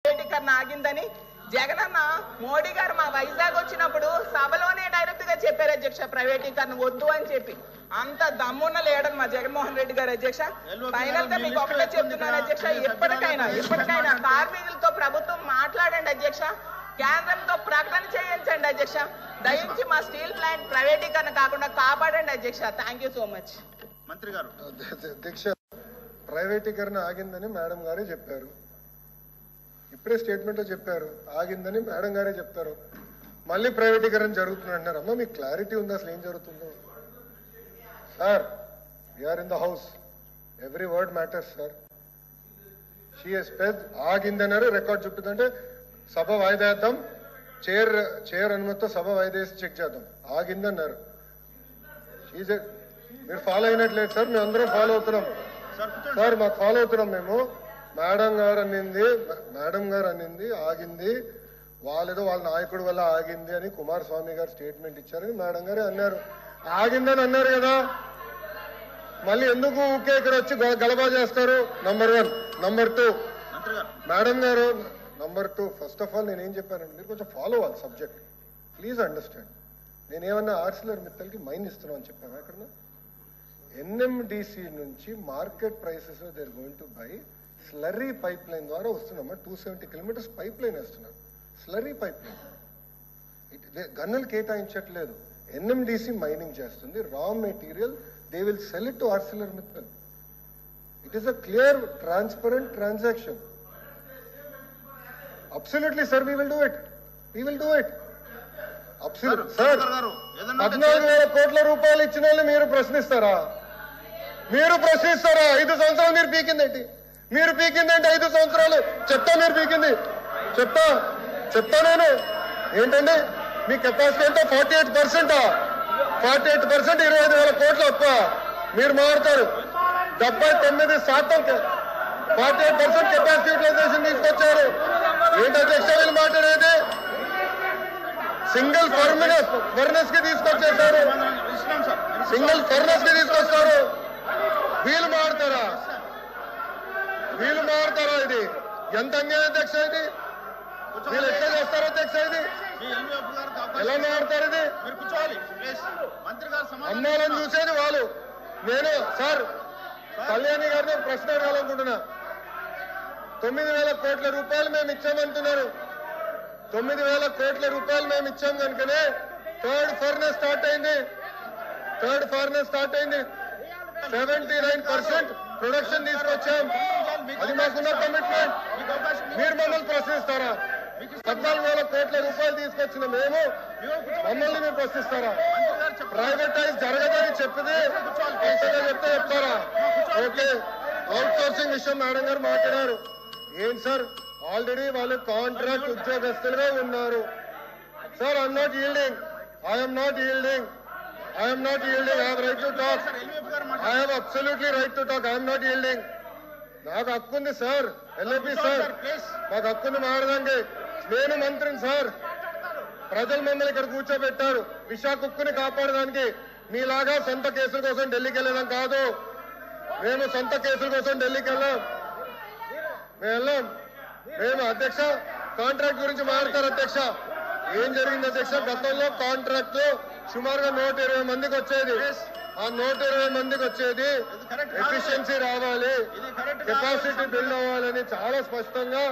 ప్రైవేటీకరణ ఆగిందని జగనన్న మోడీ గారు మా వైజాగ్ వచ్చినప్పుడు సభలోనే డైరెక్ట్ గా చెప్పారు అధ్యక్ష, ప్రైవేటీకరణ వద్దు అని చెప్పి. అంత దమ్మున్న లేడని మా జగన్మోహన్ రెడ్డి గారు అధ్యక్ష. ఫైనల్ గా మీకు ఒకటే చెప్తున్నాను అధ్యక్ష, ఎప్పటికైనా కార్మికులతో ప్రభుత్వం మాట్లాడండి అధ్యక్ష, కేంద్రంతో ప్రకటన చేయించండి అధ్యక్ష. దయించి మా స్టీల్ ప్లాంట్ ప్రైవేటీకరణ కాకుండా కాపాడండి అధ్యక్ష. Thank you so much. మంత్రి గారు, అధ్యక్ష ప్రైవేటీకరణ ఆగిందని మేడం గారే చెప్పారు. ఇప్పుడే స్టేట్మెంట్ లో చెప్పారు ఆగిందని మేడం గారే చెప్తారు. మళ్ళీ ప్రైవేటీకరణ జరుగుతుంది అంటున్నారు. అమ్మా మీకు క్లారిటీ ఉందా అసలు ఏం జరుగుతుందో? Sir we're in the house, every word matters sir. షీఎస్ పెద్ ఆగిందన్నారు, రికార్డ్ చుట్టుందంటే సభ వాయిదా వేద్దాం, చైర్ అనుమతితో సభ వాయిదా వేసి చెక్ చేద్దాం. ఆగిందన్నారు. మీరు ఫాలో అయినట్లేదు సార్, మేము అందరం ఫాలో అవుతున్నాం సార్, మాకు ఫాలో అవుతున్నాం మేము. మేడం గారు అనింది ఆగింది, వాళ్ళేదో వాళ్ళ నాయకుడు వల్ల ఆగింది అని కుమారస్వామి గారు స్టేట్మెంట్ ఇచ్చారని మేడం గారే అన్నారు. ఆగిందని అన్నారు కదా, మళ్ళీ ఎందుకు ఊకే ఇక్కడ వచ్చి గలబా చేస్తారు? నంబర్ 1. నంబర్ 2 మేడం గారు, నంబర్ 2 ఫస్ట్ ఆఫ్ ఆల్ నేనేం చెప్పానండి, మీరు కొంచెం ఫాలో అవ్వాలి సబ్జెక్ట్, ప్లీజ్ అండర్స్టాండ్. నేనేమన్నా ఆర్సిలర్ మిత్తల్కి మైన్ ఇస్తున్నాం అని చెప్పాను అక్కడ. ఎన్ఎండిసి నుంచి market prices they are going to buy slurry pipe line ద్వారా వస్తున్నామా, 270 కిలోమీటర్స్ పైప్ లైన్ వేస్తున్నారు. స్లర్రీ పైప్ లైన్ గన్నులు కేటాయించట్లేదు, ఎన్ఎండిసి మైనింగ్ చేస్తుంది. Raw material they will sell it to Arcelor Mittal. It is a clear transparent transaction. Absolutely sir, we will do it. Sir 14,000 కోట్ల రూపాయలు ఇచ్చిన వాళ్ళు మీరు ప్రశ్నిస్తారా? 5 సంవత్సరాలు మీరు పీకిందేంటి? 5 సంవత్సరాలు చెప్తా, మీరు పీకింది చెప్తా నేను ఏంటండి. మీ కెపాసిటీ అంటే 48%. 25,000 కోట్ల అప్ప మీరు మారుతారు. 79% 48% కెపాసిటీ యూటిలైజేషన్ తీసుకొచ్చారు. ఏంటి అధ్యక్ష వీళ్ళు మాట్లాడేది? సింగిల్ ఫర్నెస్ కి తీసుకొచ్చేసారు. వీళ్ళు మారుతారా? ఇది ఎంత అన్యాయం అధ్యక్ష. ఇది వీళ్ళు ఎట్లా చేస్తారు అధ్యక్ష? ఇది ఎలా మారుతారు? ఇది అమ్మాలని చూసేది వాళ్ళు. నేను సార్ కళ్యాణి గారిని ప్రశ్న అడగాలనుకుంటున్నా. 9,000 కోట్ల రూపాయలు మేము ఇచ్చామంటున్నారు. 9,000 కోట్ల రూపాయలు మేము ఇచ్చాం కనుకనే థర్డ్ ఫర్నెస్ స్టార్ట్ అయింది. 79% ప్రొడక్షన్ తీసుకొచ్చాం. అది మాకున్న కమిట్మెంట్. మీరు మమ్మల్ని ప్రశ్నిస్తారా? 14,000 కోట్ల రూపాయలు తీసుకొచ్చిన మేము మమ్మల్ని మీరు ప్రశ్నిస్తారా? ప్రైవేటైజ్ జరగదని చెప్పింది చెప్తారా? ఓకే, అవుట్ సోర్సింగ్ విషయం మేడం గారు మాట్లాడారు. ఏంటి సార్, ఆల్రెడీ వాళ్ళు కాంట్రాక్ట్ ఉద్యోగస్తులుగా ఉన్నారు. Sir I'm not yielding. I have right to talk. I have absolutely right to talk. I am not yielding. నాకు హక్కు ఉంది సార్. ఎల్ఏపీ సార్ మాకు హక్కుంది మారడానికి. నేను మంత్రిని సార్. ప్రజలు మమ్మల్ని ఇక్కడ కూర్చోబెట్టారు విశాఖ ఉక్కుని కాపాడడానికి. మీలాగా సొంత కేసుల కోసం ఢిల్లీకి వెళ్ళడం కాదు. మేము సొంత కేసుల కోసం ఢిల్లీకి వెళ్ళాం. మేము అధ్యక్ష కాంట్రాక్ట్ గురించి మాట్లాడతారు అధ్యక్ష. ఏం జరిగింది అధ్యక్ష? గతంలో కాంట్రాక్ట్ లో సుమారుగా 120 మందికి వచ్చేది. ఆ 120 మందికి వచ్చేది ఎఫిషియన్సీ రావాలి, కెపాసిటీ బిల్డ్ అవ్వాలని చాలా స్పష్టంగా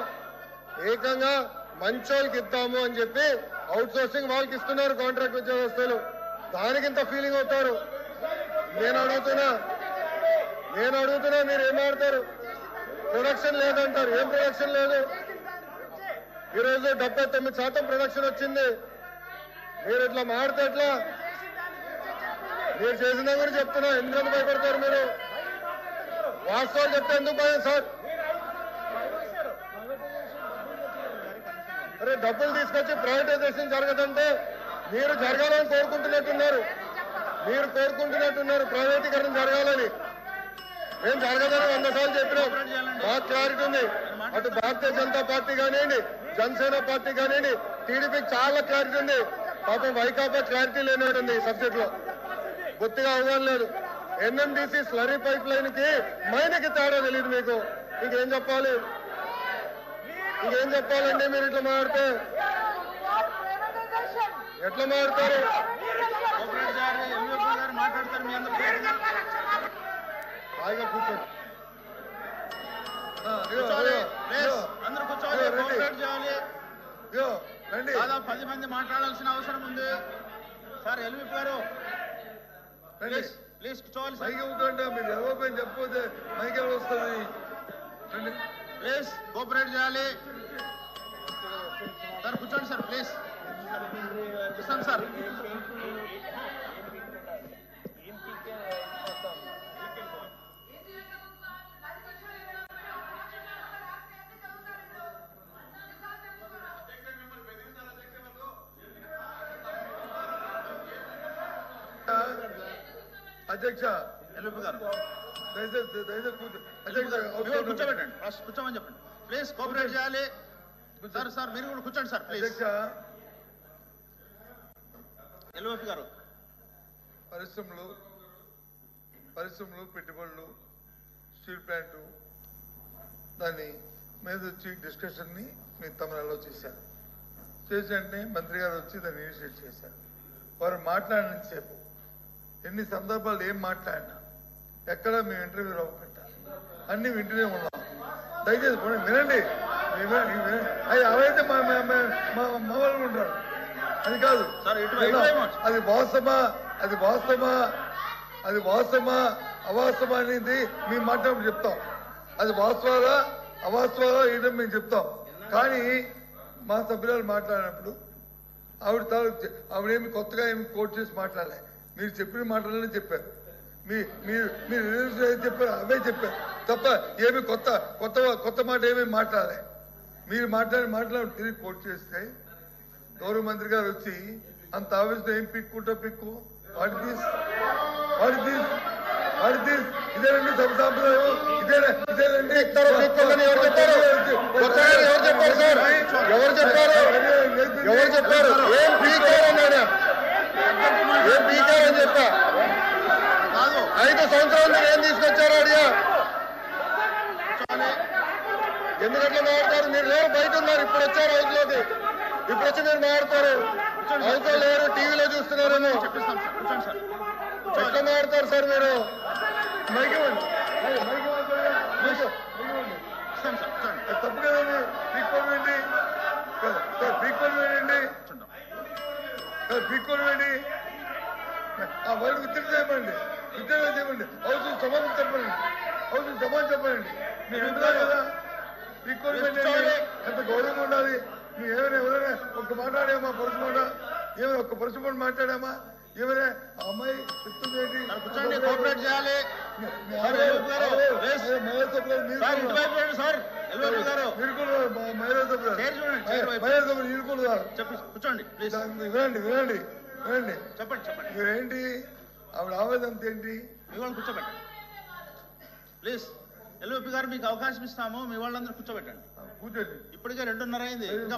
ఏకంగా మంచోళ్ళకి ఇద్దాము అని చెప్పి అవుట్ సోర్సింగ్ వాళ్ళకి ఇస్తున్నారు కాంట్రాక్ట్ ఉద్యోగస్తులు. దానికింత ఫీలింగ్ అవుతారు. నేను అడుగుతున్నా మీరు ఏం ఆడతారు? ప్రొడక్షన్ లేదంటారు. ఏం ప్రొడక్షన్ లేదు? ఈరోజు 79% ప్రొడక్షన్ వచ్చింది. మీరు ఇట్లా మాడితే ఎట్లా? మీరు చేసిన గురించి చెప్తున్నా, ఎందుకు భయపడతారు మీరు? వాస్తవాలు చెప్తే ఎందుకు భయం సార్? అరే డబ్బులు తీసుకొచ్చి ప్రైవేటైజేషన్ జరగదంటే మీరు జరగాలని కోరుకుంటున్నట్టున్నారు. ప్రైవేటీకరణ జరగాలని. మేము జరగదని 100 సార్లు చెప్పినాం. మాకు క్లారిటీ ఉంది. అటు భారతీయ జనతా పార్టీ కానివ్వండి, జనసేన పార్టీ కానివ్వండి, టీడీపీకి చాలా క్లారిటీ ఉంది. పాపం వైకాపా క్లారిటీ లేనట్టుంది ఈ సబ్జెక్ట్ లో. గుర్తుగా అవగాహన లేదు. ఎన్ఎండిసి స్లరీ పైప్ లైన్ కి మైన్కి తేడా తెలియదు మీకు. ఇంకేం చెప్పాలి? ఇంకేం చెప్పాలండి మీరు ఇట్లా మాట్లాడితే? ఎట్లా మాట్లాడతారు? మాట్లాడతారు మీ అందరూ హాయిగా కూర్చోండి. అందరూ కూర్చోవాలి, కోఆపరేట్ చేయాలి. రండి. దాదాపు 10 మంది మాట్లాడాల్సిన అవసరం ఉంది. సార్ ఎల్విపి గారు ప్లీజ్ కూర్చోవాలి. మైకి ఇవ్వకండి, మీరు ఎవరిపైన చెప్పకపోతే మైకి ఎవరు వస్తుంది? ప్లీజ్ కోఆపరేట్ చేయాలి. సార్ కూర్చోండి సార్, ప్లీజ్ కూర్చోండి సార్. అధ్యక్ష ఎల్విపి గారు దయచేసి కూర్చోబెట్టండి, ఫస్ట్ కూర్చోమని చెప్పండి. ప్లీజ్ కోఆపరేట్ చేయాలి. సార్ మీరు కూడా కూర్చోండి సార్ ప్లీజ్. అధ్యక్ష, ఎల్విపి గారు పరిశ్రమలు పెట్టుబడులు స్టీల్ ప్లాంటు దాన్ని మీద వచ్చి డిస్కషన్ని మీ తమిళలో చేశారు. చేసి మంత్రి గారు వచ్చి దాన్ని ఇనిషియేట్ చేశారు. వారు మాట్లాడినంతసేపు ఎన్ని సందర్భాలు ఏం మాట్లాడినా ఎక్కడ మేము ఇంటర్వ్యూ రావుకుంటా అన్ని వింటూనే ఉన్నాం. దయచేసి వినండి. అవి అవైతే మమ్మల్ని ఉంటారు అని కాదు. అది వాస్తవమా అవాస్తవమా అనేది మేము మాట్లాడి చెప్తాం. అది వాస్తవాలా అవాస్తవాలా ఏంటో మేము చెప్తాం. కానీ మా సభ్యురాలు మాట్లాడినప్పుడు ఆవిడేమి కొత్తగా ఏమి కోట్ చేసి మాట్లాడలే. మీరు చెప్పిన మాటలనే చెప్పారు. మీరు చెప్పారు అవే చెప్పారు తప్ప ఏమి కొత్త మాట ఏమీ మాట్లాడలే. మీరు మాట్లాడి తిరిగి కోట్ చేస్తే గౌరవ మంత్రి గారు వచ్చి అంత ఆవేశం ఏం పిక్కు వాడి ఇదేనండి సభ సాంప్రదాయం. ఇదేనండి ఎవరు చెప్పారు? ఏం పీకారన్నాడా? ఏం పీకారని చెప్పా? 5 సంవత్సరాలు మీరు ఏం తీసుకొచ్చారో అడిగా. ఎందుకంటే మాట్లాడతారు? మీరు లేరు, బయట ఉన్నారు. ఇప్పుడు వచ్చారు హౌస్లోకి. ఇప్పుడు వచ్చి మీరు మాట్లాడతారు. హౌస్లో లేరు, టీవీలో చూస్తున్నారేమో. ఎట్లా మాట్లాడతారు సార్ మీరు? తప్పు కదండి. పీక్కోలు వేయండి. ఆ వాళ్ళకి ఉద్యోగం చేయమండి. హౌస్ సమాధానం చెప్పండి. మీరు వింటున్నారు కదా? పీక్కోలు వేయండి. ఎంత గౌరవంగా ఉండాలి. మేము ఎవరైనా ఒక్క మాట్లాడామా? పరుసు మాట ఏమైనా ఒక్క పరుసు మాట మాట్లాడామా? ఏమైనా అమ్మాయి చెప్తుంది ఏంటి? కోఆపరేట్ చేయాలి. కూర్చోండి వినండి. చెప్పండి. మీరేంటి ఆవిడ ఆవేదన ఏంటి? మీ వాళ్ళని కూర్చోబెట్టండి ప్లీజ్. ఎల్విపి గారు మీకు అవకాశం ఇస్తాము. మీ వాళ్ళందరూ కూర్చోబెట్టండి. కూర్చోండి. ఇప్పటికే 2:30 అయింది. ఇంకా